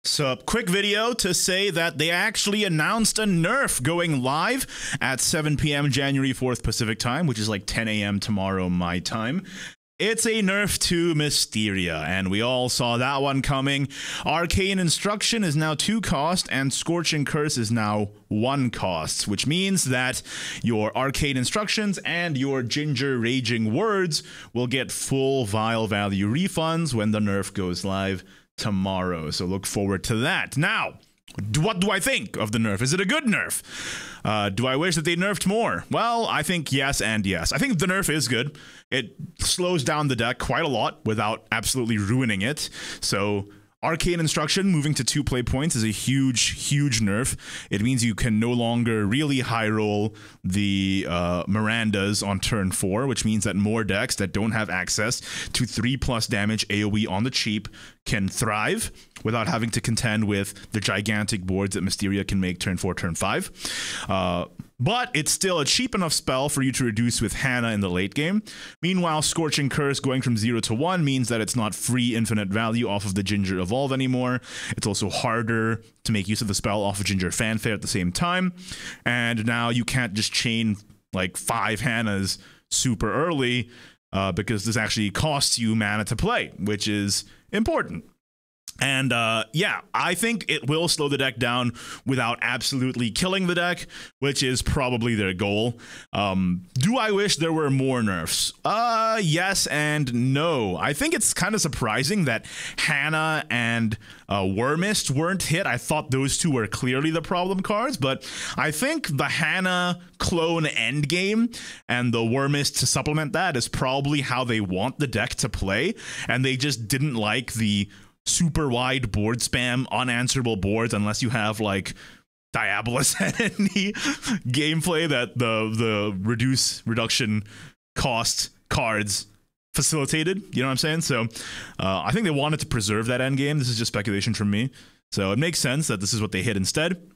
So, quick video to say that they actually announced a Nerf going live at 7 p.m. January 4th Pacific time, which is like 10 a.m. tomorrow my time. It's a nerf to Mysteria, and we all saw that one coming. Arcane Instruction is now 2 cost, and Scorching Curse is now 1 cost, which means that your Arcane Instructions and your Ginger Raging Words will get full vial value refunds when the nerf goes live tomorrow. So look forward to that. Now, what do I think of the nerf? Is it a good nerf? Do I wish that they nerfed more? Well, I think yes and yes. I think the nerf is good. It slows down the deck quite a lot without absolutely ruining it. So Arcane Instruction moving to 2 play points is a huge nerf. It means you can no longer really high roll the Mirandas on turn 4, which means that more decks that don't have access to 3+ damage AoE on the cheap can thrive without having to contend with the gigantic boards that Mysteria can make turn 4, turn 5. But it's still a cheap enough spell for you to reduce with Hannah in the late game. Meanwhile, Scorching Curse going from 0 to 1 means that it's not free infinite value off of the Ginger Evolve anymore. It's also harder to make use of the spell off of Ginger Fanfare at the same time. And now you can't just chain like 5 Hannahs super early because this actually costs you mana to play, which is important. And yeah, I think it will slow the deck down without absolutely killing the deck, which is probably their goal. Do I wish there were more nerfs? Yes and no. I think it's kind of surprising that Hannah and Wormist weren't hit. I thought those two were clearly the problem cards, but I think the Hannah clone endgame and the Wormist to supplement that is probably how they want the deck to play, and they just didn't like the super wide board spam, unanswerable boards, unless you have like Diabolus and any gameplay that the reduction cost cards facilitated. You know what I'm saying? So I think they wanted to preserve that end game. This is just speculation from me. So it makes sense that this is what they hit instead.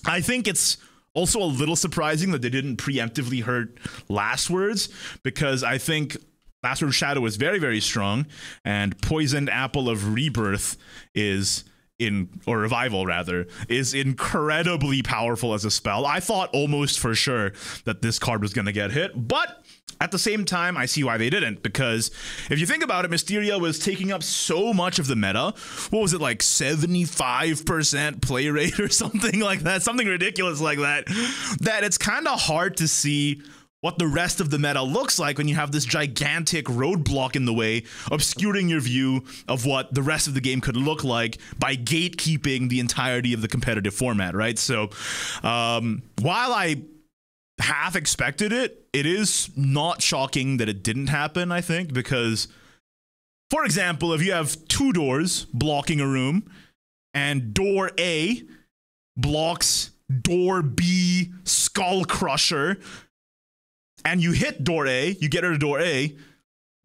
I think it's also a little surprising that they didn't preemptively hurt Last Words, because I think Last Word Shadow is very strong, and Poisoned Apple of Rebirth is or Revival rather, is incredibly powerful as a spell. I thought almost for sure that this card was going to get hit, but at the same time, I see why they didn't, because if you think about it, Mysteria was taking up so much of the meta. What was it, like 75% play rate or something like that? Something ridiculous like that, that it's kind of hard to see what the rest of the meta looks like when you have this gigantic roadblock in the way, obscuring your view of what the rest of the game could look like by gatekeeping the entirety of the competitive format, right? So while I half expected it, it is not shocking that it didn't happen, I think, because, for example, if you have 2 doors blocking a room and door A blocks door B Skull Crusher, and you hit door A, you get rid of door A,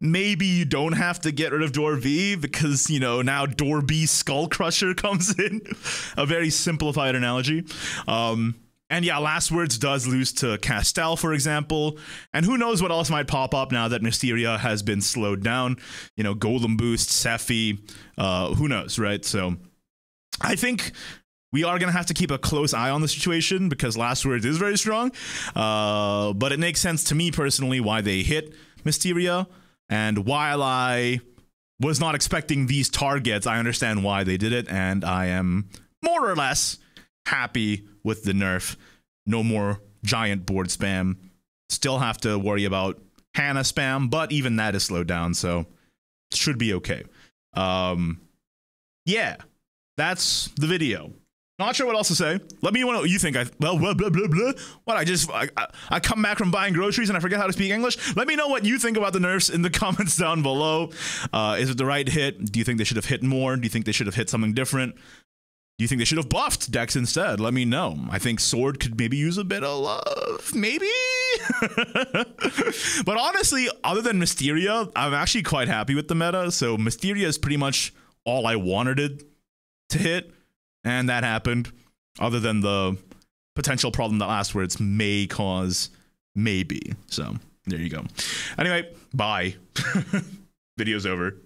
maybe you don't have to get rid of door B because, you know, now door B Skull Crusher comes in. A very simplified analogy. And yeah, Last Words does lose to Castel, for example. And who knows what else might pop up now that Mysteria has been slowed down. You know, Golem Boost, Sephi, who knows, right? So I think we are going to have to keep a close eye on the situation because Last Words is very strong. But it makes sense to me personally why they hit Mysteria. And while I was not expecting these targets, I understand why they did it. And I am more or less happy with the nerf. No more giant board spam. Still have to worry about Hannah spam, but even that is slowed down. So it should be okay. Yeah, that's the video. Not sure what else to say. Let me know what you think. Well, blah, blah, blah, blah. What, I come back from buying groceries and I forget how to speak English? Let me know what you think about the nerfs in the comments down below. Is it the right hit? Do you think they should have hit more? Do you think they should have hit something different? Do you think they should have buffed decks instead? Let me know. I think Sword could maybe use a bit of love. Maybe? But honestly, other than Mysteria, I'm actually quite happy with the meta. So Mysteria is pretty much all I wanted it to hit. And that happened, other than the potential problem that Last Words may cause, maybe. So, there you go. Anyway, bye. Video's over.